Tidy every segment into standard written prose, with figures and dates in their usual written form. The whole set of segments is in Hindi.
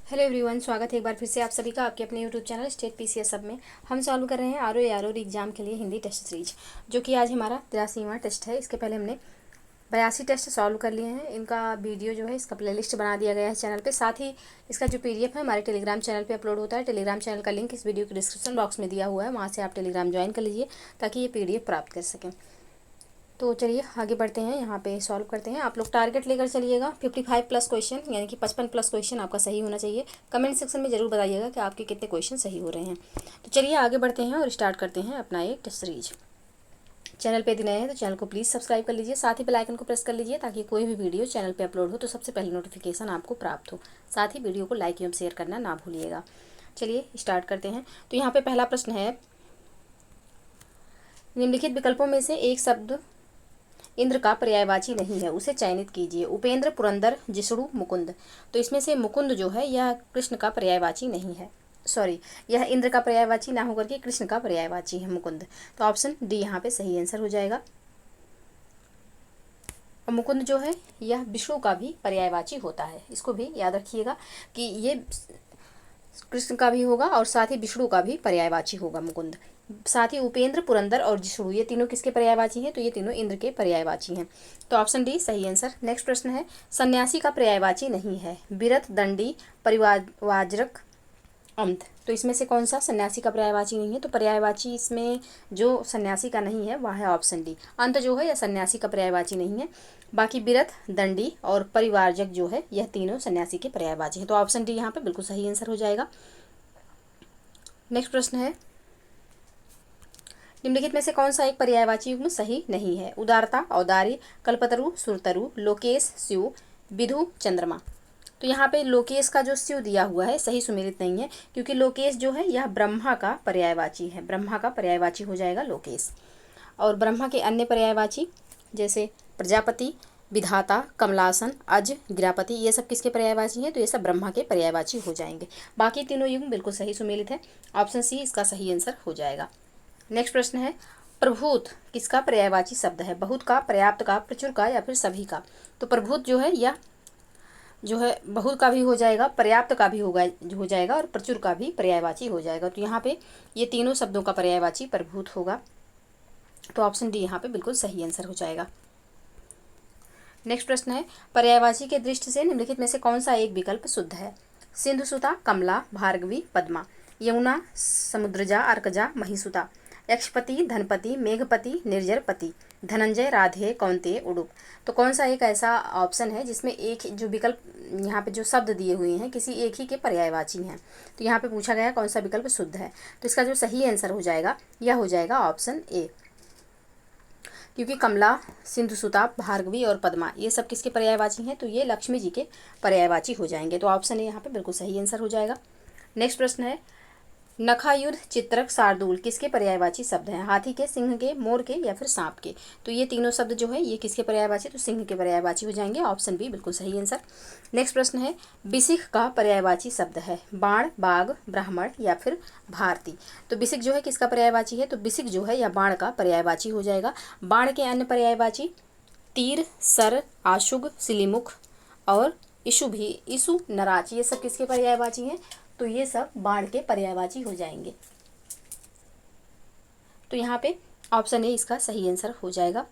हेलो एवरीवन, स्वागत है एक बार फिर से आप सभी का आपके अपने यूट्यूब चैनल स्टेट पीसीएस सब में। हम सॉल्व कर रहे हैं आर एग्जाम के लिए हिंदी टेस्ट सीरीज, जो कि आज हमारा 83वां टेस्ट है। इसके पहले हमने 82 टेस्ट सॉल्व कर लिए हैं। इनका वीडियो जो है, इसका प्लेलिस्ट बना दिया गया है चैनल पे। साथ ही इसका जो पीडीएफ है हमारे टेलीग्राम चैनल पे अपलोड होता है। टेलीग्राम चैनल का लिंक इस वीडियो के डिस्क्रिप्शन बॉक्स में दिया हुआ है, वहाँ से आप टेलीग्राम ज्वाइन कर लीजिए ताकि ये पीडीएफ प्राप्त कर सकें। तो चलिए आगे बढ़ते हैं, यहाँ पे सॉल्व करते हैं। आप लोग टारगेट लेकर चलिएगा 55 प्लस क्वेश्चन, यानी कि 55 प्लस क्वेश्चन आपका सही होना चाहिए। कमेंट सेक्शन में ज़रूर बताइएगा कि आपके कितने क्वेश्चन सही हो रहे हैं। तो चलिए आगे बढ़ते हैं और स्टार्ट करते हैं अपना एक टेस्ट सीरीज। चैनल पे यदि नए हैं तो चैनल को प्लीज़ सब्सक्राइब कर लीजिए, साथ ही बेल आइकन को प्रेस कर लीजिए ताकि कोई भी वीडियो चैनल पर अपलोड हो तो सबसे पहले नोटिफिकेशन आपको प्राप्त हो। साथ ही वीडियो को लाइक एवं शेयर करना ना भूलिएगा। चलिए स्टार्ट करते हैं। तो यहाँ पे पहला प्रश्न है, निम्नलिखित विकल्पों में से एक शब्द इंद्र का पर्यायवाची नहीं है, उसे चयनित कीजिए। उपेंद्र, पुरंदर, जिष्णु, मुकुंद। तो इसमें से मुकुंद जो है यह कृष्ण का पर्यायवाची नहीं है। सॉरी, यह इंद्र का पर्यायवाची ना होकर के कृष्ण का पर्यायवाची है मुकुंद। तो ऑप्शन डी यहाँ पे सही आंसर हो जाएगा। और मुकुंद जो है यह विष्णु का भी पर्यायवाची होता है, इसको भी याद रखिएगा कि ये कृष्ण का भी होगा और साथ ही विष्णु का भी पर्यायवाची होगा मुकुंद। साथ ही उपेंद्र, पुरंदर और जिष्णु ये तीनों किसके पर्यायवाची हैं? तो ये तीनों इंद्र के पर्यायवाची हैं। तो ऑप्शन डी सही आंसर। नेक्स्ट प्रश्न है, सन्यासी का पर्यायवाची नहीं है। विरत, दंडी, परिवारवाजक, अंत। तो इसमें से कौन सा सन्यासी का पर्यायवाची नहीं है? तो पर्यायवाची इसमें जो सन्यासी का नहीं है वह है ऑप्शन डी। अंत जो है यह सन्यासी का पर्यायवाची नहीं है। बाकी विरत, दंडी और परिवारजक जो है यह तीनों सन्यासी के पर्यायवाची हैं। तो ऑप्शन डी यहाँ पे बिल्कुल सही आंसर हो जाएगा। नेक्स्ट प्रश्न है, निम्नलिखित में से कौन सा एक पर्यायवाची युग्म सही नहीं है? उदारता, औदार्य, कल्पतरु, सुरतरु, लोकेश, शिव, विधु, चंद्रमा। तो यहाँ पे लोकेश का जो शिव दिया हुआ है सही सुमेलित नहीं है, क्योंकि लोकेश जो है यह ब्रह्मा का पर्यायवाची है। ब्रह्मा का पर्यायवाची हो जाएगा लोकेश। और ब्रह्मा के अन्य पर्यायवाची जैसे प्रजापति, विधाता, कमलासन, अज, गिरापति, ये सब किसके पर्यायवाची हैं? तो ये सब ब्रह्मा के पर्यायवाची हो जाएंगे। बाकी तीनों युग्म बिल्कुल सही सुमेलित है। ऑप्शन सी इसका सही आंसर हो जाएगा। नेक्स्ट प्रश्न है, प्रभूत किसका पर्यायवाची शब्द है? बहुत का, पर्याप्त का, प्रचुर का या फिर सभी का? तो प्रभूत जो है यह जो है बहुत का भी हो जाएगा, पर्याप्त का भी हो जाएगा और प्रचुर का भी पर्यायवाची हो जाएगा। तो यहाँ पे ये तीनों शब्दों का पर्यायवाची प्रभूत होगा। तो ऑप्शन डी यहाँ पे बिल्कुल सही आंसर हो जाएगा। नेक्स्ट प्रश्न है, पर्यायवाची के दृष्टि से निम्नलिखित में से कौन सा एक विकल्प शुद्ध है? सिंधुसुता, कमला, भार्गवी, पद्मा, यमुना, समुद्रजा, अर्कजा, महिसुता, यक्षपति, धनपति, मेघपति, निर्जरपति, धनंजय, राधे, कौंतेय, उडुप। तो कौन सा एक ऐसा ऑप्शन है जिसमें एक जो विकल्प यहाँ पे जो शब्द दिए हुए हैं किसी एक ही के पर्यायवाची हैं? तो यहाँ पे पूछा गया कौन सा विकल्प शुद्ध है। तो इसका जो सही आंसर हो जाएगा यह हो जाएगा ऑप्शन ए, क्योंकि कमला, सिंधुसुता, भार्गवी और पद्मा ये सब किसके पर्यायवाची हैं? तो ये लक्ष्मी जी के पर्यायवाची हो जाएंगे। तो ऑप्शन ए यहाँ पे बिल्कुल सही आंसर हो जाएगा। नेक्स्ट प्रश्न है, नखायुध, चित्रक, शार्दूल किसके पर्यायवाची शब्द हैं? हाथी के, सिंह के, मोर के या फिर सांप के? तो ये तीनों शब्द जो है ये किसके पर्यायवाची? तो सिंह के पर्यायवाची हो जाएंगे। ऑप्शन बी बिल्कुल सही आंसर। नेक्स्ट प्रश्न है, बिसिक का पर्यायवाची शब्द है? बाण, बाघ, ब्राह्मण या फिर भारती? तो बिसिक जो है किसका पर्यायवाची है? तो बिसिक जो है यह बाण का पर्यायवाची हो जाएगा। बाण के अन्य पर्यायवाची तीर, सर, आशुग, सिलीमुख और इशु भी, इशु, नराच, ये सब किसके पर्यायवाची हैं? तो ये सब बाण के पर्यायवाची हो जाएंगे। तो यहाँ पे ऑप्शन ए इसका सही आंसर हो जाएगा।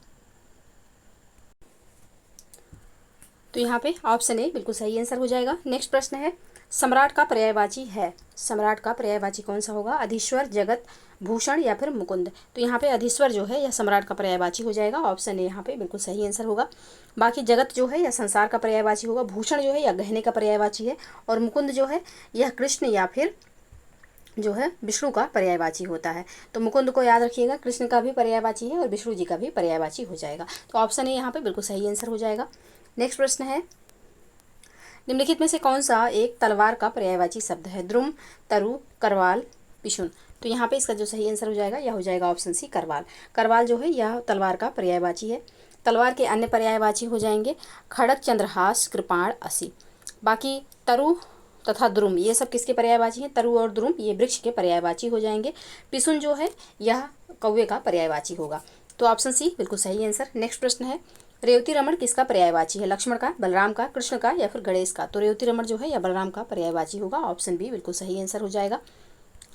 तो यहाँ पे ऑप्शन ए बिल्कुल सही आंसर हो जाएगा। नेक्स्ट प्रश्न है, सम्राट का पर्यायवाची है? सम्राट का पर्यायवाची कौन सा होगा? अधीश्वर, जगत, भूषण या फिर मुकुंद? तो यहाँ पे अधीश्वर जो है यह सम्राट का पर्यायवाची हो जाएगा। ऑप्शन ए यहाँ पे बिल्कुल सही आंसर होगा। बाकी जगत जो है यह संसार का पर्यायवाची होगा। भूषण जो है यह गहने का पर्यायवाची है। और मुकुंद जो है यह कृष्ण या फिर जो है विष्णु का पर्यायवाची होता है। तो मुकुंद को याद रखिएगा, कृष्ण का भी पर्यायवाची है और विष्णु जी का भी पर्यायवाची हो जाएगा। तो ऑप्शन ए यहाँ पे बिल्कुल सही आंसर हो जाएगा। नेक्स्ट प्रश्न है, निम्नलिखित में से कौन सा एक तलवार का पर्यायवाची शब्द है? द्रुम, तरु, करवाल, पिशुन? तो यहाँ पे इसका जो सही आंसर हो जाएगा यह हो जाएगा ऑप्शन सी, करवाल। करवाल जो है यह तलवार का पर्यायवाची है। तलवार के अन्य पर्यायवाची हो जाएंगे खड़ग, चंद्रहास, कृपाण, असी। बाकी तरु तथा द्रुम ये सब किसके पर्यायवाची हैं? तरु और द्रुम ये वृक्ष के पर्यायवाची हो जाएंगे। पिसुन जो है यह कौवे का पर्यायवाची होगा। तो ऑप्शन सी बिल्कुल सही आंसर। नेक्स्ट प्रश्न है, रेवती रमण किसका पर्यायवाची है? लक्ष्मण का, बलराम का, कृष्ण का या फिर गणेश का? तो रेवती रमण जो है या बलराम का पर्यायवाची होगा। ऑप्शन बी बिल्कुल सही आंसर हो जाएगा।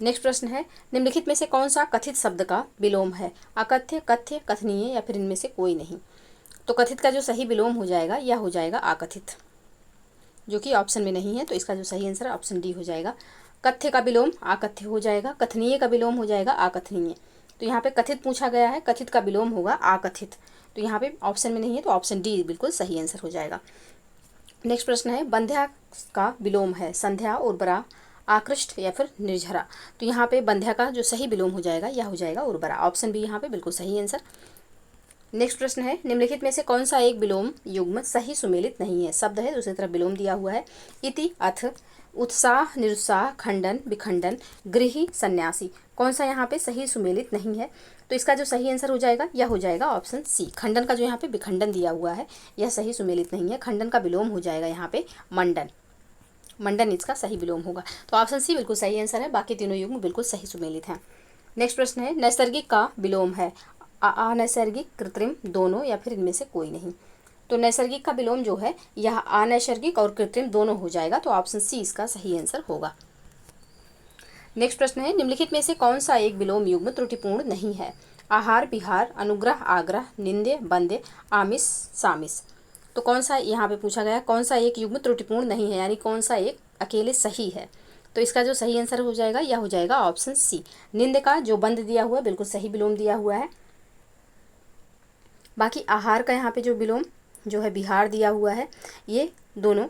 नेक्स्ट प्रश्न है, निम्नलिखित में से कौन सा कथित शब्द का विलोम है? अकथ्य, कथ्य, कथनीय या फिर इनमें से कोई नहीं? तो कथित का जो सही विलोम हो जाएगा यह हो जाएगा आकथित, जो कि ऑप्शन में नहीं है। तो इसका जो सही आंसर ऑप्शन डी हो जाएगा। कथ्य का विलोम आकथ्य हो जाएगा, कथनीय का विलोम हो जाएगा आकथनीय। तो यहाँ पे कथित पूछा गया है, कथित का विलोम होगा आकथित। तो यहाँ पे ऑप्शन में नहीं है, तो ऑप्शन डी बिल्कुल सही आंसर हो जाएगा। नेक्स्ट प्रश्न है, बंध्या का विलोम है संध्या, उर्वरा, आकृष्ट या फिर निर्झरा? तो यहाँ पे बंध्या का जो सही विलोम हो जाएगा यह हो जाएगा उर्वरा। ऑप्शन बी यहाँ पे बिल्कुल सही आंसर। नेक्स्ट प्रश्न है, निम्नलिखित में से कौन सा एक विलोम युग्म सही सुमेलित नहीं है? शब्द है, दूसरी तरफ विलोम दिया हुआ है। इति, अथ, उत्साह, निरुत्साह, खंडन, विखंडन, गृही, सन्यासी। कौन सा यहाँ पे सही सुमेलित नहीं है? तो इसका जो सही आंसर हो जाएगा यह हो जाएगा ऑप्शन सी। खंडन का जो यहाँ पे विखंडन दिया हुआ है यह सही सुमेलित नहीं है। खंडन का विलोम हो जाएगा यहाँ पे मंडन। मंडन इसका सही विलोम होगा। तो ऑप्शन सी बिल्कुल सही आंसर है। बाकी तीनों युग्म बिल्कुल सही सुमेलित हैं। नेक्स्ट प्रश्न है, नैसर्गिक का विलोम है अनैसर्गिक, कृत्रिम, दोनों या फिर इनमें से कोई नहीं? तो नैसर्गिक का विलोम जो है यह अनैसर्गिक और कृत्रिम दोनों हो जाएगा। तो ऑप्शन सी इसका सही आंसर होगा। नेक्स्ट प्रश्न है, निम्नलिखित में से कौन सा एक विलोम युग्म त्रुटिपूर्ण नहीं है? आहार, विहार, अनुग्रह, आग्रह, निंद्य, वंद्य, आमिष, सामिष। तो कौन सा यहाँ पे पूछा गया, कौन सा एक युग्म त्रुटिपूर्ण नहीं है, यानी कौन सा एक अकेले सही है? तो इसका जो सही आंसर हो जाएगा यह हो जाएगा ऑप्शन सी। निंद का जो बंद दिया हुआ है बिल्कुल सही विलोम दिया हुआ है। बाकी आहार का यहाँ पे जो विलोम जो है विहार दिया हुआ है, ये दोनों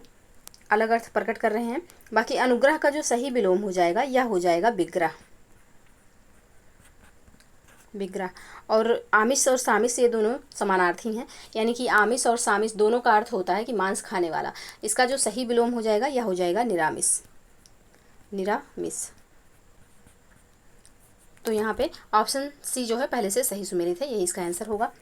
अलग अर्थ प्रकट कर रहे हैं। बाकी अनुग्रह का जो सही विलोम हो जाएगा यह हो जाएगा विग्रह। विग्रह और आमिष और सामिष ये दोनों समानार्थी हैं, यानी कि आमिष और सामिष दोनों का अर्थ होता है कि मांस खाने वाला। इसका जो सही विलोम हो जाएगा यह हो जाएगा निरामिष। निरामिष। तो यहाँ पे ऑप्शन सी जो है पहले से सही सुमेलित है, यही इसका आंसर होगा।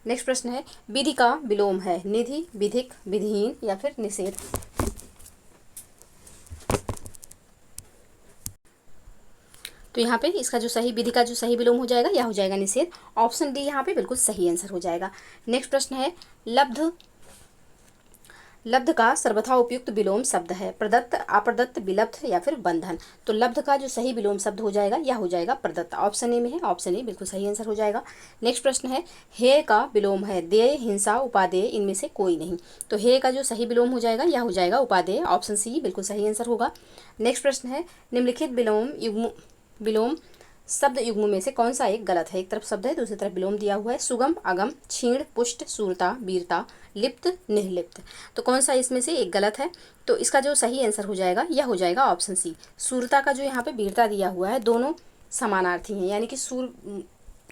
नेक्स्ट प्रश्न है, विधि का विलोम है निधि, विधिक, विधिहीन या फिर निषेध? तो यहाँ पे इसका जो सही विधि का जो सही विलोम हो जाएगा यह हो जाएगा निषेध। ऑप्शन डी यहाँ पे बिल्कुल सही आंसर हो जाएगा। नेक्स्ट प्रश्न है, लब्ध लब्ध का सर्वथा उपयुक्त विलोम शब्द है प्रदत्त, अप्रदत्त, विलब्ध या फिर बंधन? तो लब्ध का जो सही विलोम शब्द हो जाएगा यह हो जाएगा प्रदत्त। ऑप्शन ए में है, ऑप्शन ए बिल्कुल सही आंसर हो जाएगा। नेक्स्ट प्रश्न है, हेय का विलोम है देय, हिंसा, उपादेय, इनमें से कोई नहीं? तो हेय का जो सही विलोम हो जाएगा यह हो जाएगा उपादेय। ऑप्शन सी बिल्कुल सही आंसर होगा। नेक्स्ट प्रश्न है, निम्नलिखित विलोम शब्द युग्म में से कौन सा एक गलत है? एक तरफ शब्द है, दूसरी तरफ विलोम दिया हुआ है। सुगम, अगम, क्षीण, पुष्ट, सूरता, वीरता, लिप्त, निर्लिप्त। तो कौन सा इसमें से एक गलत है? तो इसका जो सही आंसर हो जाएगा यह हो जाएगा ऑप्शन सी। सूरता का जो यहाँ पे वीरता दिया हुआ है दोनों समानार्थी हैं, यानी कि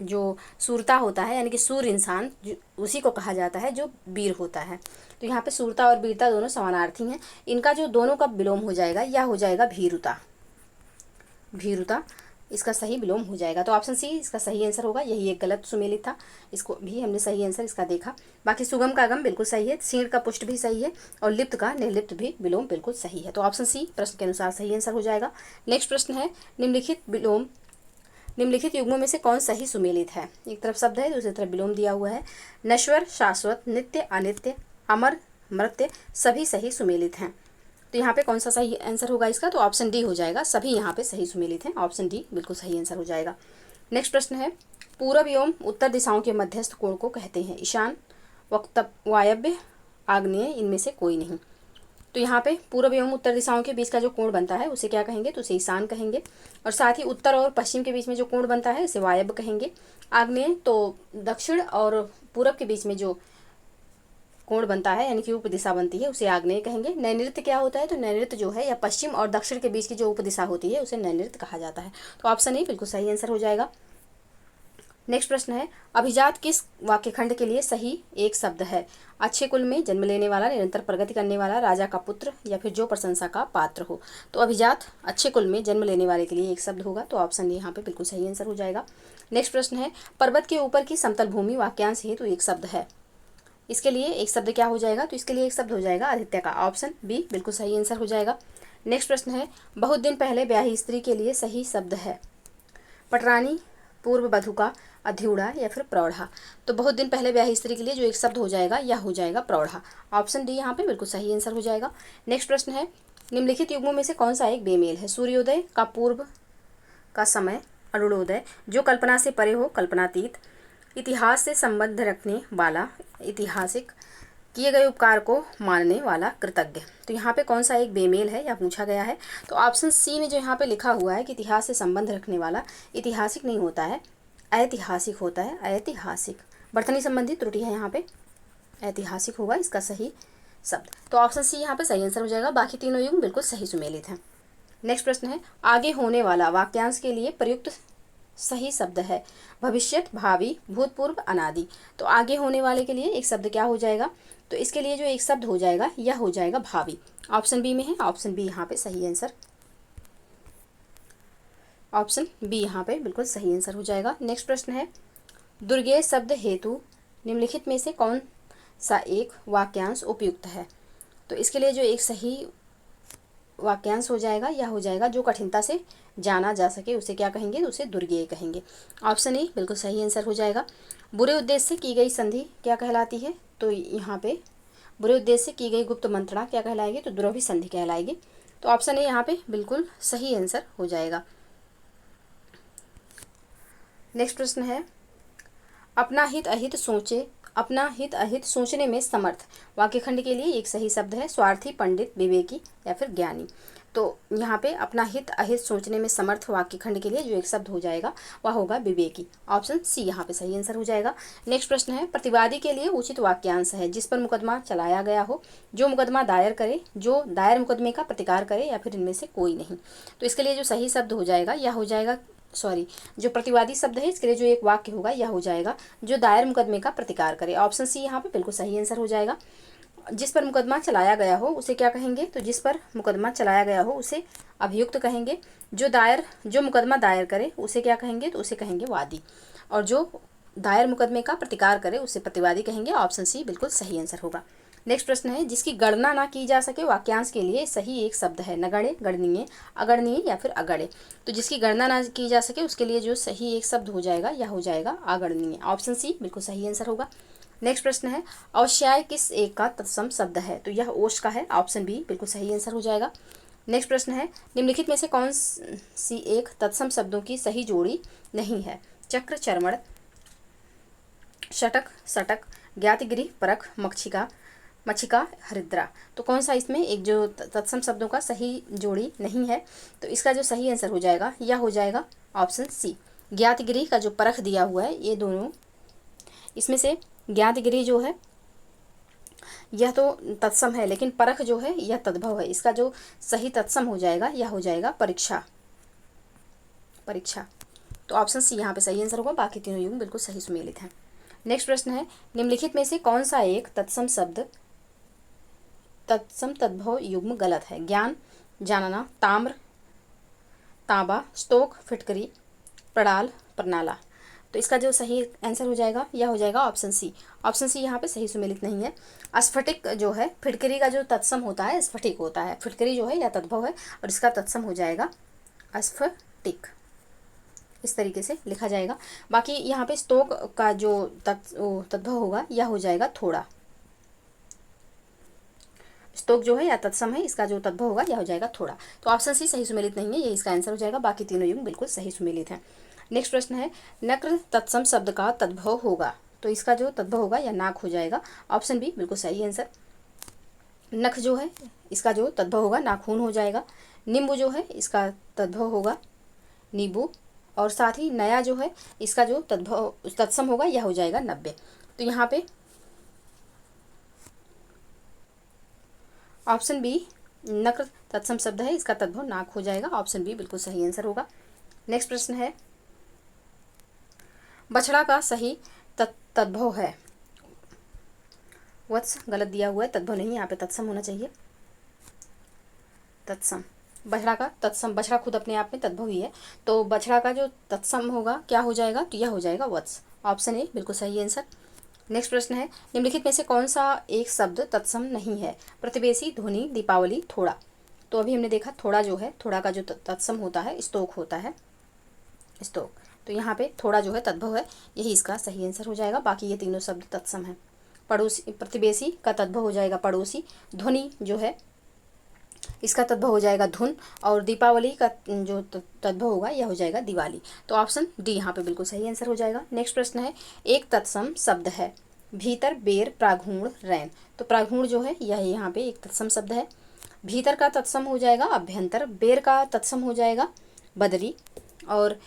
जो सूरता होता है यानी कि सूर इंसान उसी को कहा जाता है जो वीर होता है। तो यहाँ पे सूरता और वीरता दोनों समानार्थी हैं। इनका जो दोनों का विलोम हो जाएगा यह हो जाएगा भीरुता। भीरुता इसका सही विलोम हो जाएगा। तो ऑप्शन सी इसका सही आंसर होगा। यही एक गलत सुमेलित था, इसको भी हमने सही आंसर इसका देखा। बाकी सुगम का अगम बिल्कुल सही है, क्षीण का पुष्ट भी सही है और लिप्त का निर्लिप्त भी विलोम बिल्कुल सही है। तो ऑप्शन सी प्रश्न के अनुसार सही आंसर हो जाएगा। नेक्स्ट प्रश्न है, निम्नलिखित युग्मों में से कौन सही सुमेलित है? एक तरफ शब्द है, दूसरी तरफ विलोम दिया हुआ है। नश्वर, शाश्वत, नित्य, अनित्य, अमर, मर्त्य, सभी सही सुमेलित हैं। तो यहाँ पे कौन सा सही आंसर होगा इसका? तो ऑप्शन डी हो जाएगा। सभी यहाँ पे सही सुमेलित हैं। ऑप्शन डी बिल्कुल सही आंसर हो जाएगा। नेक्स्ट प्रश्न है, पूर्व एवं उत्तर दिशाओं के मध्यस्थ कोण को कहते हैं ईशान, वायव्य, आग्नेय, इनमें से कोई नहीं? तो यहाँ पे पूर्व एवं उत्तर दिशाओं के बीच का जो कोण बनता है उसे क्या कहेंगे? तो उसे ईशान कहेंगे। और साथ ही उत्तर और पश्चिम के बीच में जो कोण बनता है उसे वायव्य कहेंगे। आग्नेय तो दक्षिण और पूरब के बीच में जो कोण बनता है यानी कि उपदिशा बनती है उसे आग्नेय कहेंगे। नैऋत्य क्या होता है? तो नैऋत्य जो है या पश्चिम और दक्षिण के बीच की जो उपदिशा होती है उसे नैऋत्य कहा जाता है। तो ऑप्शन ए बिल्कुल सही आंसर हो जाएगा। नेक्स्ट प्रश्न है, अभिजात किस वाक्यखंड के लिए सही एक शब्द है? अच्छे कुल में जन्म लेने वाला, निरंतर प्रगति करने वाला, राजा का पुत्र या फिर जो प्रशंसा का पात्र हो? तो अभिजात अच्छे कुल में जन्म लेने वाले के लिए एक शब्द होगा। तो ऑप्शन ए यहाँ पे बिल्कुल सही आंसर हो जाएगा। नेक्स्ट प्रश्न है, पर्वत के ऊपर की समतल भूमि वाक्यांश हेतु एक शब्द है। इसके लिए एक शब्द क्या हो जाएगा? तो इसके लिए एक शब्द हो जाएगा आदित्य का। ऑप्शन बी बिल्कुल सही आंसर हो जाएगा। नेक्स्ट प्रश्न है, बहुत दिन पहले ब्याही स्त्री के लिए सही शब्द है? पटरानी, पूर्व वधू का अध्यूढ़ा या फिर प्रौढ़ा। तो बहुत दिन पहले ब्याही स्त्री के लिए जो एक शब्द हो जाएगा यह हो जाएगा प्रौढ़ा। ऑप्शन डी यहाँ पे बिल्कुल सही आंसर हो जाएगा। नेक्स्ट प्रश्न है, निम्नलिखित युग्मों में से कौन सा एक बेमेल है? सूर्योदय का पूर्व का समय अरुणोदय, जो कल्पना से परे हो कल्पनातीत, इतिहास से संबंध रखने वाला ऐतिहासिक, किए गए उपकार को मानने वाला कृतज्ञ। तो यहाँ पे कौन सा एक बेमेल है या पूछा गया है? तो ऑप्शन सी में जो यहाँ पे लिखा हुआ है कि इतिहास से संबंध रखने वाला, ऐतिहासिक नहीं होता है, ऐतिहासिक होता है, ऐतिहासिक। वर्तनी संबंधी त्रुटि है यहाँ पे, ऐतिहासिक होगा इसका सही शब्द। तो ऑप्शन सी यहाँ पे सही आंसर हो जाएगा। बाकी तीनों युग्म बिल्कुल सही सुमेलित हैं। नेक्स्ट प्रश्न है, आगे होने वाला वाक्यांश के लिए प्रयुक्त सही शब्द है? भविष्यत, भावी, भूतपूर्व, अनादि। तो आगे होने वाले के लिए एक शब्द क्या हो जाएगा? तो इसके लिए जो एक शब्द हो जाएगा यह हो जाएगा भावी। ऑप्शन बी में है, ऑप्शन बी यहाँ पे सही आंसर, ऑप्शन बी यहाँ पे बिल्कुल सही आंसर हो जाएगा। नेक्स्ट प्रश्न है, दुर्गेय शब्द हेतु निम्नलिखित में से कौन सा एक वाक्यांश उपयुक्त है? तो इसके लिए जो एक सही वाक्यांश हो जाएगा यह हो जाएगा, जो कठिनता से जाना जा सके उसे क्या कहेंगे? उसे दुर्गेय कहेंगे। ऑप्शन ए बिल्कुल सही आंसर हो जाएगा। बुरे उद्देश्य से की गई संधि क्या कहलाती है? तो यहाँ पे बुरे उद्देश्य से की गई गुप्त मंत्रणा क्या कहलाएगी? तो दुरभि संधि कहलाएगी। तो ऑप्शन ए यहाँ पे बिल्कुल सही आंसर हो जाएगा। नेक्स्ट प्रश्न है, अपना हित अहित सोचे, अपना हित अहित सोचने में समर्थ वाक्य खंड के लिए एक सही शब्द है? स्वार्थी, पंडित, विवेकी या फिर ज्ञानी। तो यहाँ पे अपना हित अहित सोचने में समर्थ वाक्य खंड के लिए जो एक शब्द हो जाएगा वह होगा विवेकी। ऑप्शन सी यहाँ पे सही आंसर हो जाएगा। नेक्स्ट प्रश्न है, प्रतिवादी के लिए उचित वाक्यांश है? जिस पर मुकदमा चलाया गया हो, जो मुकदमा दायर करे, जो दायर मुकदमे का प्रतिकार करे या फिर इनमें से कोई नहीं। तो इसके लिए जो सही शब्द हो जाएगा यह हो जाएगा, जो प्रतिवादी शब्द है इसके लिए जो एक वाक्य होगा यह हो जाएगा, जो दायर मुकदमे का प्रतिकार करे। ऑप्शन सी यहाँ पे बिल्कुल सही आंसर हो जाएगा। जिस पर मुकदमा चलाया गया हो उसे क्या कहेंगे? तो जिस पर मुकदमा चलाया गया हो उसे अभियुक्त कहेंगे। जो मुकदमा दायर करे उसे क्या कहेंगे? तो उसे कहेंगे वादी। और जो दायर मुकदमे का प्रतिकार करे उसे प्रतिवादी कहेंगे। ऑप्शन सी बिल्कुल सही आंसर होगा। नेक्स्ट प्रश्न है, जिसकी गणना ना की जा सके वाक्यांश के लिए सही एक शब्द है? नगण्य, गणनीय, अगणनीय या फिर अगण्य। तो जिसकी गणना ना की जा सके उसके लिए जो सही एक शब्द हो जाएगा यह हो जाएगा अगणनीय। ऑप्शन सी बिल्कुल सही आंसर होगा। नेक्स्ट प्रश्न है, अवश्याय किस एक का तत्सम शब्द है? तो यह ओष का है। ऑप्शन बी बिल्कुल सही आंसर हो जाएगा। नेक्स्ट प्रश्न है, निम्नलिखित में से कौन सी एक तत्सम शब्दों की सही जोड़ी नहीं है? चक्र, चर्मण, षटक, सटक, ज्ञातिगृह, परख, मक्षिका, हरिद्रा। तो कौन सा इसमें एक जो तत्सम शब्दों का सही जोड़ी नहीं है? तो इसका जो सही आंसर हो जाएगा यह हो जाएगा ऑप्शन सी। ज्ञातिगृह का जो परख दिया हुआ है, ये दोनों इसमें से ज्ञातिगृह जो है यह तो तत्सम है, लेकिन परख जो है यह तद्भव है। इसका जो सही तत्सम हो जाएगा यह हो जाएगा परीक्षा। तो ऑप्शन सी यहाँ पे सही आंसर होगा। बाकी तीनों युग्म बिल्कुल सही सुमेलित हैं। नेक्स्ट प्रश्न है, निम्नलिखित में से कौन सा एक तत्सम शब्द तत्सम तद्भव युग्म गलत है? ज्ञान, जानना, ताम्र, तांबा, स्तोक, फिटकरी, प्रणाल, प्रणाला। तो इसका जो सही आंसर हो जाएगा यह हो जाएगा ऑप्शन सी। ऑप्शन सी यहाँ पे सही सुमेलित नहीं है। स्फटिक जो है, फिटकरी का जो तत्सम होता है स्फटिक होता है। फिटकरी जो है यह तद्भव है और इसका तत्सम हो जाएगा स्फटिक। इस तरीके से लिखा जाएगा। बाकी यहाँ पे स्तोक का जो तद्भव होगा यह हो जाएगा थोड़ा। स्तोक जो है या तत्सम है, इसका जो तद्भव होगा यह हो जाएगा थोड़ा। तो ऑप्शन सी सही सुमेलित नहीं है, ये इसका आंसर हो जाएगा। बाकी तीनों युग्म बिल्कुल सही सुमेलित हैं। नेक्स्ट प्रश्न है, नक्र तत्सम शब्द का तद्भव होगा? तो इसका जो तद्भव होगा यह नाक हो जाएगा। ऑप्शन बी बिल्कुल सही आंसर। नख जो है इसका जो तद्भव होगा नाखून हो जाएगा। नींबू जो है इसका तद्भव होगा नींबू। और साथ ही नया जो है इसका जो तत्सम होगा यह हो जाएगा 90। तो यहाँ पे ऑप्शन बी नक्र तत्सम शब्द है, इसका तद्भव नाक हो जाएगा। ऑप्शन बी बिल्कुल सही आंसर होगा। नेक्स्ट प्रश्न है, बछड़ा का सही तद्भव है? वत्स गलत दिया हुआ है, तद्भव नहीं, यहाँ पे तत्सम होना चाहिए। तत्सम, बछड़ा का तत्सम, बछड़ा खुद अपने आप में तद्भव ही है, तो बछड़ा का जो तत्सम होगा क्या हो जाएगा? तो यह हो जाएगा वत्स। ऑप्शन ए बिल्कुल सही आंसर। नेक्स्ट प्रश्न है, निम्नलिखित में से कौन सा एक शब्द तत्सम नहीं है? प्रतिवेशी, ध्वनि, दीपावली, थोड़ा। तो अभी हमने देखा थोड़ा जो है, थोड़ा का जो तत्सम होता है स्तोक होता है, स्तोक। तो यहाँ पे थोड़ा जो है तद्भव है, यही इसका सही आंसर हो जाएगा। बाकी ये तीनों शब्द तत्सम है। पड़ोसी, प्रतिवेशी का तद्भव हो जाएगा पड़ोसी। ध्वनि जो है इसका तद्भव हो जाएगा धुन। और दीपावली का जो तद्भव होगा यह हो जाएगा दिवाली। तो ऑप्शन डी यहाँ पे बिल्कुल सही आंसर हो जाएगा। नेक्स्ट प्रश्न है, एक तत्सम शब्द है। भीतर, बेर, प्रागुण, रैन। तो प्रागुण जो है यह यहाँ पे एक तत्सम शब्द है। भीतर का तत्सम हो जाएगा अभ्यंतर। बेर का तत्सम हो जाएगा बदरी। और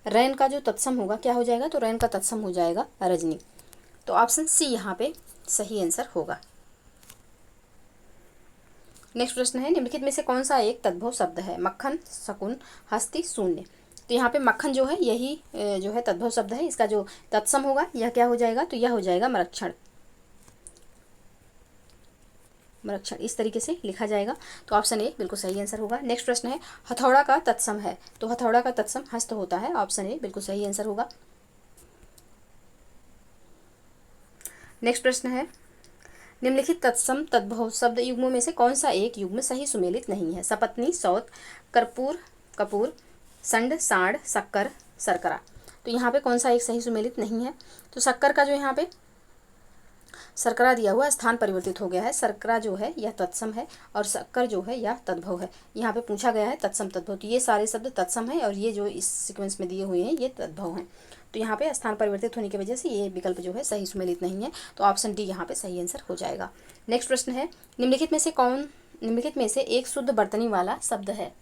रैन का जो तत्सम होगा क्या हो जाएगा, तो रैन का तत्सम हो जाएगा रजनी। तो ऑप्शन सी यहाँ पे सही आंसर होगा। नेक्स्ट प्रश्न है, निम्नलिखित में से कौन सा एक तद्भव शब्द है। मक्खन, शकुन, हस्ती, शून्य। तो यहाँ पे मक्खन जो है यही जो है तद्भव शब्द है। इसका जो तत्सम होगा यह क्या हो जाएगा, तो यह हो जाएगा मरक्षण। मरक्षण इस तरीके से लिखा जाएगा। तो ऑप्शन ए बिल्कुल सही आंसर होगा। नेक्स्ट प्रश्न है, हथौड़ा का तत्सम है। तो हथौड़ा का तत्सम हस्त होता है। ऑप्शन ए बिल्कुल सही आंसर होगा। नेक्स्ट प्रश्न है, निम्नलिखित तत्सम तद्भव शब्द युग्मों में से कौन सा एक युग्म सही सुमेलित नहीं है। सपत्नी, सौत, कर्पूर, कपूर, संड, साढ़, शक्कर, शर्करा। तो यहाँ पे कौन सा एक सही सुमेलित नहीं है, तो शक्कर का जो यहाँ पे शर्करा दिया हुआ स्थान परिवर्तित हो गया है। शर्करा जो है यह तत्सम है और शक्कर जो है यह तद्भव है। यहाँ पे पूछा गया है तत्सम तद्भव, तो ये सारे शब्द तत्सम है और ये जो इस सीक्वेंस में दिए हुए हैं ये तद्भव हैं। तो यहाँ पे स्थान परिवर्तित होने की वजह से ये विकल्प जो है सही सुमेलित नहीं है। तो ऑप्शन डी यहाँ पे सही आंसर हो जाएगा। नेक्स्ट प्रश्न है, निम्नलिखित में से एक शुद्ध बर्तनी वाला शब्द है।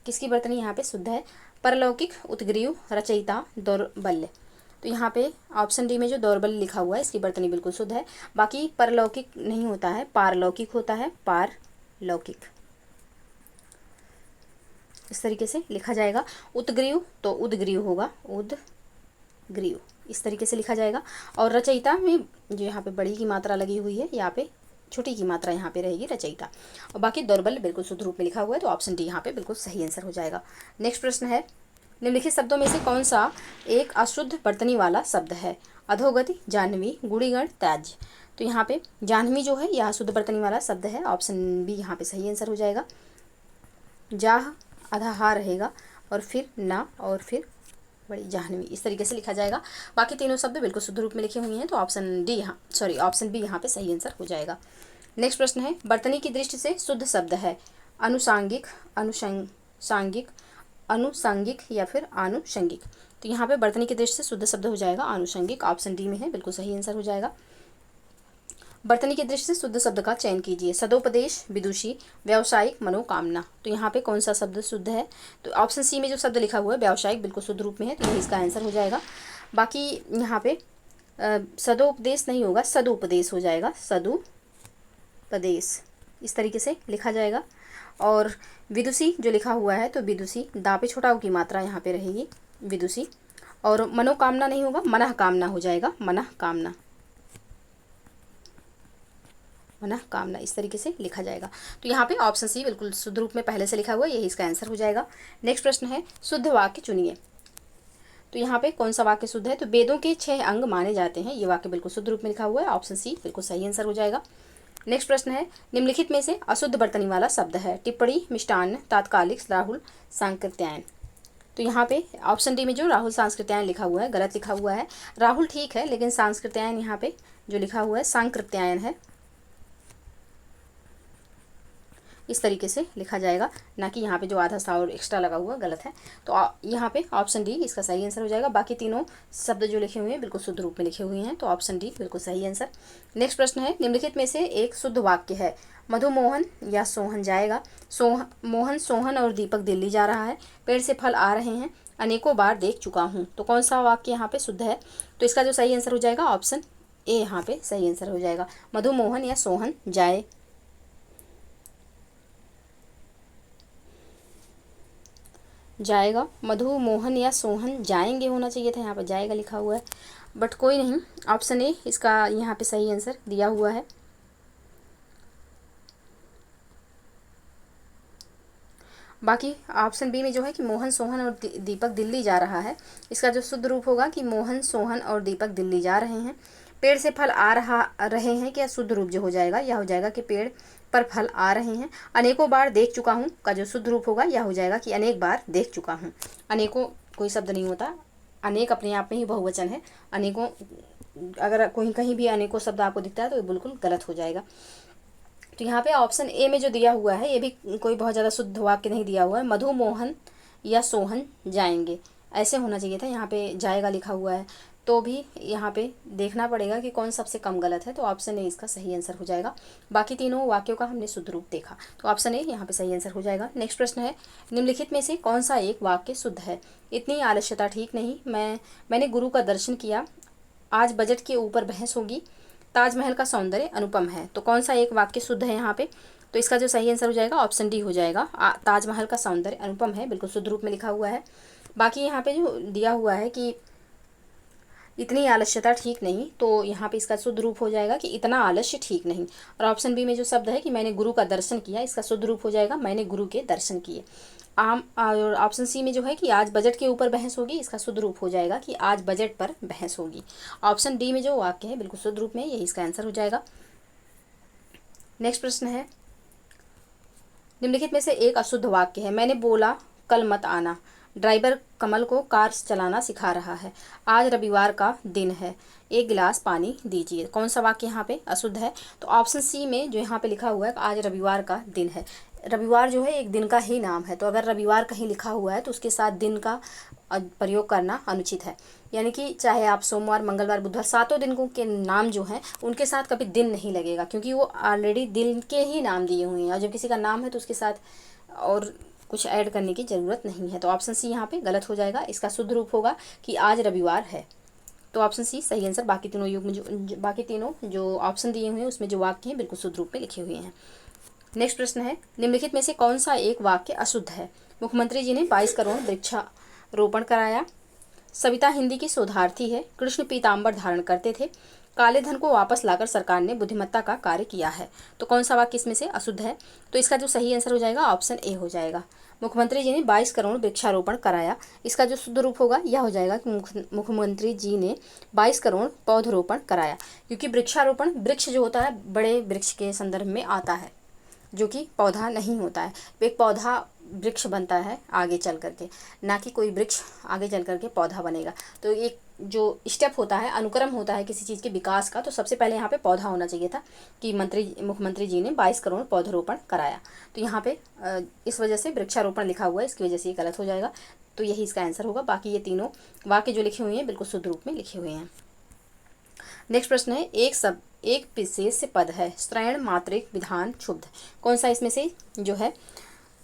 किसकी बर्तनी यहाँ पे शुद्ध है। परलौकिक, उत्ग्रीव, रचयिता, दौर्बल्य। तो यहाँ पे ऑप्शन डी में जो दौर्बल्य लिखा हुआ है इसकी बर्तनी बिल्कुल शुद्ध है। बाकी परलौकिक नहीं होता है, पारलौकिक होता है। पारलौकिक इस तरीके से लिखा जाएगा। उत्ग्रीव तो उद्ग्रीव होगा, उद्ग्रीव इस तरीके से लिखा जाएगा। और रचयिता में जो यहाँ पे बड़ी की मात्रा लगी हुई है, यहाँ पे छोटी की मात्रा यहाँ पे रहेगी रचयिता। और बाकी दौर्बल्य बिल्कुल शुद्ध रूप में लिखा हुआ है। तो ऑप्शन डी यहाँ पे बिल्कुल सही आंसर हो जाएगा। नेक्स्ट प्रश्न है, निम्नलिखित शब्दों में से कौन सा एक अशुद्ध बर्तनी वाला शब्द है। अधोगति, जाह्नवी, गुणीगण, त्याज्य। तो यहाँ पे जाह्नवी जो है यह अशुद्ध बर्तनी वाला शब्द है। ऑप्शन बी यहाँ पे सही आंसर हो जाएगा। जाह आधा हा रहेगा और फिर ना और फिर बड़ी जाह्नवी इस तरीके से लिखा जाएगा। बाकी तीनों शब्द बिल्कुल शुद्ध रूप में लिखे हुए हैं। तो ऑप्शन बी यहाँ पे सही आंसर हो जाएगा। नेक्स्ट प्रश्न है, बर्तनी की दृष्टि से शुद्ध शब्द है। अनुसांगिक, अनुषंगिक, अनुसांगिक या फिर आनुषंगिक। तो यहाँ पे बर्तनी की दृष्टि से शुद्ध शब्द हो जाएगा आनुषंगिक। ऑप्शन डी में है, बिल्कुल सही आंसर हो जाएगा। बर्तनी की दृष्टि से शुद्ध शब्द का चयन कीजिए। सदोपदेश, विदुषी, व्यावसायिक, मनोकामना। तो यहाँ पे कौन सा शब्द शुद्ध है, तो ऑप्शन सी में जो शब्द लिखा हुआ है व्यावसायिक बिल्कुल शुद्ध रूप में है। तो यही इसका आंसर हो जाएगा। बाकी यहाँ पे सदोपदेश नहीं होगा, सदुपदेश हो जाएगा। सदुपदेश इस तरीके से लिखा जाएगा। और विदुषी जो लिखा हुआ है तो विदुषी दापे छोटाओं की मात्रा यहाँ पे रहेगी विदुषी। और मनोकामना नहीं होगा, मनः कामना हो जाएगा। मनः कामना, मनः कामना इस तरीके से लिखा जाएगा। तो यहाँ पे ऑप्शन सी बिल्कुल शुद्ध रूप में पहले से लिखा हुआ है, यही इसका आंसर हो जाएगा। नेक्स्ट प्रश्न है, शुद्ध वाक्य चुनिए। तो यहाँ पे कौन सा वाक्य शुद्ध है, तो वेदों के 6 अंग माने जाते हैं। ये वाक्य बिल्कुल शुद्ध रूप में लिखा हुआ है। ऑप्शन सी बिल्कुल सही आंसर हो जाएगा। नेक्स्ट प्रश्न है, निम्नलिखित में से अशुद्ध बर्तनी वाला शब्द है। टिप्पणी, मिष्टान्न, तात्कालिक, राहुल, सांकृत्यायन। तो यहाँ पे ऑप्शन डी में जो राहुल सांस्कृत्यायन लिखा हुआ है गलत लिखा हुआ है। राहुल ठीक है, लेकिन सांस्कृत्यायन यहाँ पे जो लिखा हुआ है सांकृत्यायन है। इस तरीके से लिखा जाएगा, ना कि यहाँ पे जो आधा सा और एक्स्ट्रा लगा हुआ गलत है। तो यहाँ पे ऑप्शन डी इसका सही आंसर हो जाएगा। बाकी तीनों शब्द जो लिखे हुए हैं बिल्कुल शुद्ध रूप में लिखे हुए हैं। तो ऑप्शन डी बिल्कुल सही आंसर। नेक्स्ट प्रश्न है, निम्नलिखित में से एक शुद्ध वाक्य है। मधुमोहन या सोहन जाएगा। मोहन, सोहन और दीपक दिल्ली जा रहा है। पेड़ से फल आ रहे हैं, अनेकों बार देख चुका हूँ। तो कौन सा वाक्य यहाँ पे शुद्ध है, तो इसका जो सही आंसर हो जाएगा ऑप्शन ए यहाँ पे सही आंसर हो जाएगा। मधुमोहन या सोहन जाएगा। मधुमोहन या सोहन जाएंगे होना चाहिए था, यहाँ पर जाएगा लिखा हुआ है, बट कोई नहीं। ऑप्शन ए इसका यहाँ पे सही आंसर दिया हुआ है। बाकी ऑप्शन बी में जो है कि मोहन, सोहन और दीपक दिल्ली जा रहा है, इसका जो शुद्ध रूप होगा कि मोहन, सोहन और दीपक दिल्ली जा रहे हैं। पेड़ से फल आ रहे हैं, क्या शुद्ध रूप जो हो जाएगा यह हो जाएगा कि पेड़ पर फल आ रहे हैं। अनेकों बार देख चुका हूँ का जो शुद्ध रूप होगा यह हो जाएगा कि अनेक बार देख चुका हूँ। अनेकों कोई शब्द नहीं होता। अनेक अपने आप में ही बहुवचन है। अनेकों, अगर कोई कहीं भी अनेकों शब्द आपको दिखता है तो ये बिल्कुल गलत हो जाएगा। तो यहाँ पे ऑप्शन ए में जो दिया हुआ है ये भी कोई बहुत ज़्यादा शुद्ध वाक्य नहीं दिया हुआ है। मधु मोहन या सोहन जाएंगे, ऐसे होना चाहिए था। यहाँ पे जाएगा लिखा हुआ है, तो भी यहाँ पे देखना पड़ेगा कि कौन सबसे कम गलत है। तो ऑप्शन ए इसका सही आंसर हो जाएगा। बाकी तीनों वाक्यों का हमने शुद्ध रूप देखा, तो ऑप्शन ए यहाँ पे सही आंसर हो जाएगा। नेक्स्ट प्रश्न है, निम्नलिखित में से कौन सा एक वाक्य शुद्ध है? इतनी आलस्यता ठीक नहीं, मैंने गुरु का दर्शन किया, आज बजट के ऊपर बहस होगी, ताजमहल का सौंदर्य अनुपम है। तो कौन सा एक वाक्य शुद्ध है यहाँ पे? तो इसका जो सही आंसर हो जाएगा ऑप्शन डी हो जाएगा। ताजमहल का सौंदर्य अनुपम है, बिल्कुल शुद्ध रूप में लिखा हुआ है। बाकी यहाँ पे जो दिया हुआ है कि इतनी आलस्यता ठीक नहीं, तो यहाँ पे इसका शुद्ध रूप हो जाएगा कि इतना आलस्य ठीक नहीं। और ऑप्शन बी में जो शब्द है कि मैंने गुरु का दर्शन किया, इसका शुद्ध रूप हो जाएगा मैंने गुरु के दर्शन किए। और ऑप्शन सी में जो है कि आज बजट के ऊपर बहस होगी, इसका शुद्ध रूप हो जाएगा कि आज बजट पर बहस होगी। ऑप्शन डी में जो वाक्य है बिल्कुल शुद्ध रूप में, यही इसका आंसर हो जाएगा। नेक्स्ट प्रश्न है, निम्नलिखित में से एक अशुद्ध वाक्य है। मैंने बोला कल मत आना, ड्राइवर कमल को कार चलाना सिखा रहा है, आज रविवार का दिन है, एक गिलास पानी दीजिए। कौन सा वाक्य यहाँ पे अशुद्ध है? तो ऑप्शन सी में जो यहाँ पे लिखा हुआ है आज रविवार का दिन है। रविवार जो है एक दिन का ही नाम है, तो अगर रविवार कहीं लिखा हुआ है तो उसके साथ दिन का प्रयोग करना अनुचित है। यानी कि चाहे आप सोमवार, मंगलवार, बुधवार, 7 दिनों के नाम जो हैं उनके साथ कभी दिन नहीं लगेगा, क्योंकि वो ऑलरेडी दिन के ही नाम दिए हुए हैं। और जब किसी का नाम है तो उसके साथ और कुछ ऐड करने की ज़रूरत नहीं है। तो ऑप्शन सी यहाँ पे गलत हो जाएगा। इसका शुद्ध रूप होगा कि आज रविवार है। तो ऑप्शन सी सही आंसर। बाकी तीनों युग में बाकी तीनों जो ऑप्शन दिए हुए हैं उसमें जो वाक्य हैं बिल्कुल शुद्ध रूप में लिखे हुए हैं। नेक्स्ट प्रश्न है, निम्नलिखित में से कौन सा एक वाक्य अशुद्ध है? मुख्यमंत्री जी ने 22 करोड़ वृक्षारोपण कराया, सविता हिंदी की शोधार्थी है, कृष्ण पीताम्बर धारण करते थे, काले धन को वापस लाकर सरकार ने बुद्धिमत्ता का कार्य किया है। तो कौन सा वाक्य इसमें से अशुद्ध है? तो इसका जो सही आंसर हो जाएगा ऑप्शन ए हो जाएगा। मुख्यमंत्री जी ने 22 करोड़ वृक्षारोपण कराया, इसका जो शुद्ध रूप होगा यह हो जाएगा कि मुख्यमंत्री जी ने 22 करोड़ पौधरोपण कराया। क्योंकि वृक्षारोपण, वृक्ष जो होता है बड़े वृक्ष के संदर्भ में आता है, जो कि पौधा नहीं होता है। एक पौधा वृक्ष बनता है आगे चल करके, ना कि कोई वृक्ष आगे चल करके पौधा बनेगा। तो एक जो स्टेप होता है, अनुक्रम होता है किसी चीज़ के विकास का, तो सबसे पहले यहाँ पे पौधा होना चाहिए था कि मुख्यमंत्री जी ने 22 करोड़ पौधरोपण कराया। तो यहाँ पे इस वजह से वृक्षारोपण लिखा हुआ है, इसकी वजह से ये गलत हो जाएगा। तो यही इसका आंसर होगा। बाकी ये तीनों वाक्य जो लिखे हुए हैं बिल्कुल शुद्ध रूप में लिखे हुए हैं। नेक्स्ट प्रश्न है, एक विशेष पद है, स्त्रैण, मात्रिक, विधान, क्षुब्ध। कौन सा इसमें से जो है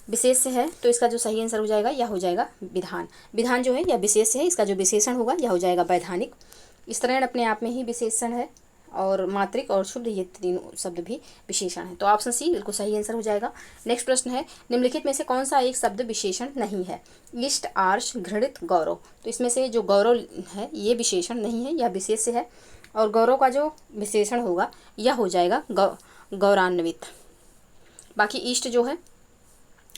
विशेष है? तो इसका जो सही आंसर हो जाएगा यह हो जाएगा विधान। विधान जो है यह विशेष है, इसका जो विशेषण होगा यह हो जाएगा वैधानिक। स्त्रैण अपने आप में ही विशेषण है, और मात्रिक और शुद्ध ये तीनों शब्द भी विशेषण है। तो ऑप्शन सी बिल्कुल सही आंसर हो जाएगा। नेक्स्ट प्रश्न है, निम्नलिखित में से कौन सा एक शब्द विशेषण नहीं है? इष्ट, आर्ष, घृणित, गौरव। तो इसमें से जो गौरव है ये विशेषण नहीं है, यह विशेष्य है। और गौरव का जो विशेषण होगा यह हो जाएगा गौरान्वित। बाकी इष्ट जो है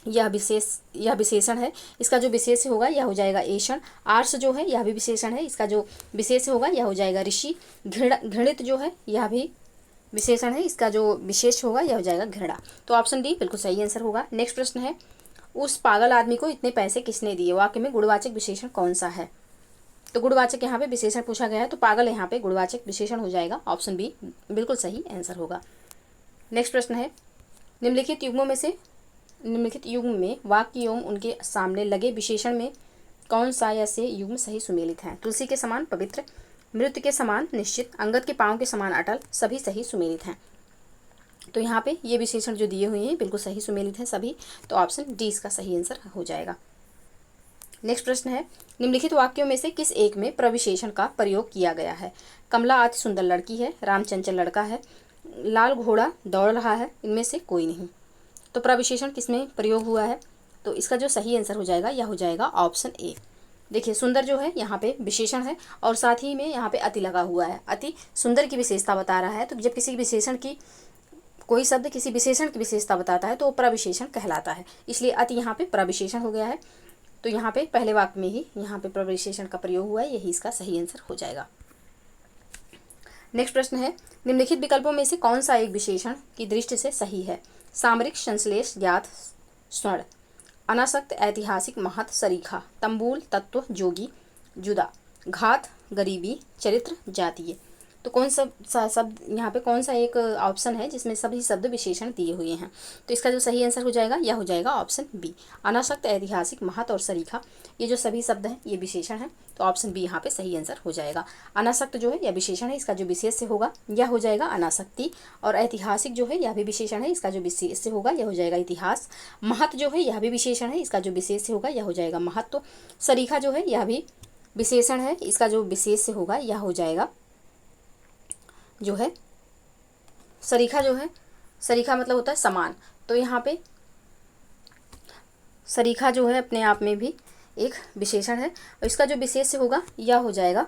यह विशेषण है, इसका जो विशेष होगा यह हो जाएगा ऐषण। आर्ष जो है यह भी विशेषण है, इसका जो विशेष होगा यह हो जाएगा ऋषि। घृणित जो है यह भी विशेषण है, इसका जो विशेष होगा यह हो जाएगा घृणा। तो ऑप्शन डी बिल्कुल सही आंसर होगा। नेक्स्ट प्रश्न है, उस पागल आदमी को इतने पैसे किसने दिए? वाक्य में गुणवाचक विशेषण कौन सा है? तो गुणवाचक यहाँ पे विशेषण पूछा गया है, तो पागल यहाँ पे गुणवाचक विशेषण हो जाएगा। ऑप्शन बी बिल्कुल सही आंसर होगा। नेक्स्ट प्रश्न है, निम्नलिखित युग्म में वाक्य एवं उनके सामने लगे विशेषण में कौन सा या से युग्म सही सुमेलित हैं? तुलसी के समान पवित्र, मृत्यु के समान निश्चित, अंगद के पाँव के समान अटल, सभी सही सुमेलित हैं। तो यहाँ पे ये विशेषण जो दिए हुए हैं बिल्कुल सही सुमेलित हैं सभी। तो ऑप्शन डी इसका सही आंसर हो जाएगा। नेक्स्ट प्रश्न है, निम्नलिखित वाक्यों में से किस एक में प्रविशेषण का प्रयोग किया गया है? कमला अति सुंदर लड़की है, राम चंचल लड़का है, लाल घोड़ा दौड़ रहा है, इनमें से कोई नहीं। तो प्रविशेषण किसमें प्रयोग हुआ है? तो इसका जो सही आंसर हो जाएगा यह हो जाएगा ऑप्शन ए। देखिए सुंदर जो है यहाँ पे विशेषण है, और साथ ही में यहाँ पे अति लगा हुआ है। अति सुंदर की विशेषता बता रहा है। तो जब किसी विशेषण की कोई शब्द किसी विशेषण की विशेषता बताता है तो वो प्रविशेषण कहलाता है, इसलिए अति यहाँ पे प्रविशेषण हो गया है। तो यहाँ पे पहले वाक्य में ही यहाँ पे प्रविशेषण का प्रयोग हुआ है, यही इसका सही आंसर हो जाएगा। नेक्स्ट प्रश्न है, निम्नलिखित विकल्पों में से कौन सा एक विशेषण की दृष्टि से सही है? सामरिक, संश्लेष, ज्ञात, स्वर्ण। अनासक्त, ऐतिहासिक, महत्, सरीखा, तंबूल, तत्व, जोगी, जुदा, घात, गरीबी, चरित्र, जातीय। तो कौन सा शब्द यहाँ पे कौन सा एक ऑप्शन है जिसमें सभी शब्द विशेषण दिए हुए हैं? तो इसका जो सही आंसर हो जाएगा यह हो जाएगा ऑप्शन बी। अनासक्त, ऐतिहासिक, महत् और सरीखा, ये जो सभी शब्द हैं ये विशेषण हैं, तो ऑप्शन बी यहाँ पे सही आंसर हो जाएगा। अनासक्त जो है यह विशेषण है, इसका जो विशेष से होगा यह हो जाएगा अनासक्ति। और ऐतिहासिक जो है यह भी विशेषण है, इसका जो विशेष से होगा यह हो जाएगा इतिहास। महत् जो है यह भी विशेषण है, इसका जो विशेष से होगा यह हो जाएगा महत्व। सरीखा जो है यह भी विशेषण है, इसका जो विशेष से होगा यह हो जाएगा जो है सरीखा। जो है सरीखा मतलब होता है समान, तो यहाँ पे सरीखा जो है अपने आप में भी एक विशेषण है, और इसका जो विशेष से होगा यह हो जाएगा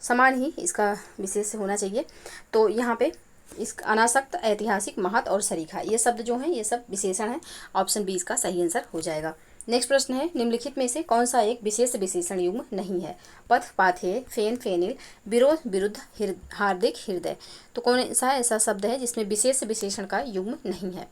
समान ही, इसका विशेष से होना चाहिए। तो यहाँ पे इस अनासक्त, ऐतिहासिक, महत् और सरीखा ये शब्द जो हैं ये सब विशेषण हैं, ऑप्शन बी इसका सही आंसर हो जाएगा। नेक्स्ट प्रश्न है, निम्नलिखित में से कौन सा एक विशेष विशेषण युग्म नहीं है? पथ, पाथेय, फेन, फेनिल, विरोध, विरुद्ध, हार्दिक, हृदय। तो कौन सा ऐसा शब्द है जिसमें विशेष विशेषण का युग्म नहीं है?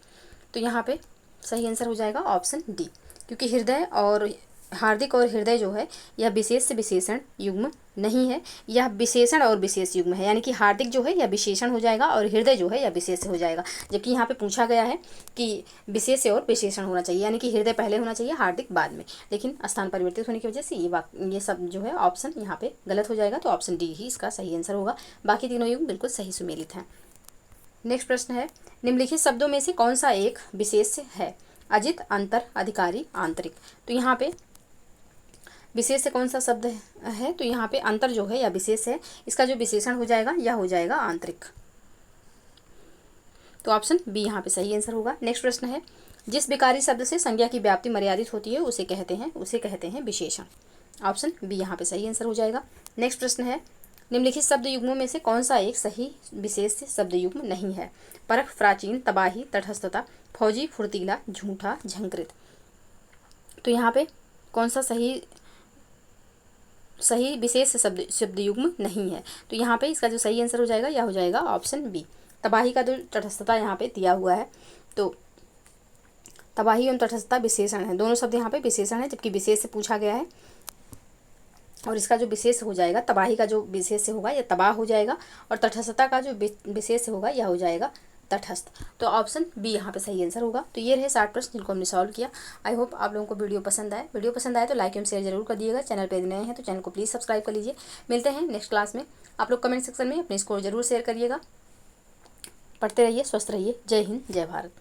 तो यहाँ पे सही आंसर हो जाएगा ऑप्शन डी, क्योंकि हृदय और हार्दिक और हृदय जो है यह विशेष विशेषण युग्म नहीं है, यह विशेषण और विशेष युग्म है। यानी कि हार्दिक जो है यह विशेषण हो जाएगा और हृदय जो है यह विशेष हो जाएगा। जबकि यहाँ पे पूछा गया है कि विशेष और विशेषण होना चाहिए, यानी कि हृदय पहले होना चाहिए, हार्दिक बाद में। लेकिन स्थान परिवर्तित होने की वजह से ये सब जो है ऑप्शन यहाँ पे गलत हो जाएगा, तो ऑप्शन डी ही इसका सही आंसर होगा। बाकी तीनों युग्म बिल्कुल सही सुमेलित हैं। नेक्स्ट प्रश्न है, निम्नलिखित शब्दों में से कौन सा एक विशेष है? अजित, अंतर, अधिकारी, आंतरिक। तो यहाँ पे विशेष से कौन सा शब्द है? तो यहाँ पे अंतर जो है या विशेष है, इसका जो विशेषण हो जाएगा यह हो जाएगा आंतरिक। तो ऑप्शन बी यहाँ पे सही आंसर होगा। नेक्स्ट प्रश्न है, जिस विकारी शब्द से संज्ञा की व्याप्ति मर्यादित होती है उसे कहते हैं विशेषण। ऑप्शन बी यहाँ पे सही आंसर हो जाएगा। नेक्स्ट प्रश्न है, निम्नलिखित शब्द युग्मों में से कौन सा एक सही विशेष शब्द युग्म नहीं है? परख, प्राचीन, तबाही, तटस्थता, फौजी, फुर्तीला, झूठा, झंकृत। तो यहाँ पे कौन सा सही विशेष शब्द युग्म नहीं है? तो यहाँ पे इसका जो सही आंसर हो जाएगा यह हो जाएगा ऑप्शन बी। तबाही का जो तटस्थता यहाँ पे दिया हुआ है, तो तबाही एवं तटस्थता विशेषण है, दोनों शब्द यहाँ पे विशेषण है, जबकि विशेष से पूछा गया है। और इसका जो विशेष हो जाएगा, तबाही का जो विशेष से होगा यह तबाह हो जाएगा, और तटस्थता का जो विशेष से होगा यह हो जाएगा तटस्थ। तो ऑप्शन बी यहाँ पे सही आंसर होगा। तो ये रहे 60 प्रश्न जिनको हमने सॉल्व किया। आई होप आप लोगों को वीडियो पसंद आए तो लाइक एवं शेयर जरूर कर दिएगा। चैनल पे नए हैं तो चैनल को प्लीज़ सब्सक्राइब कर लीजिए। मिलते हैं नेक्स्ट क्लास में। आप लोग कमेंट सेक्शन में अपने स्कोर जरूर शेयर करिएगा। पढ़ते रहिए, स्वस्थ रहिए। जय हिंद, जय भारत।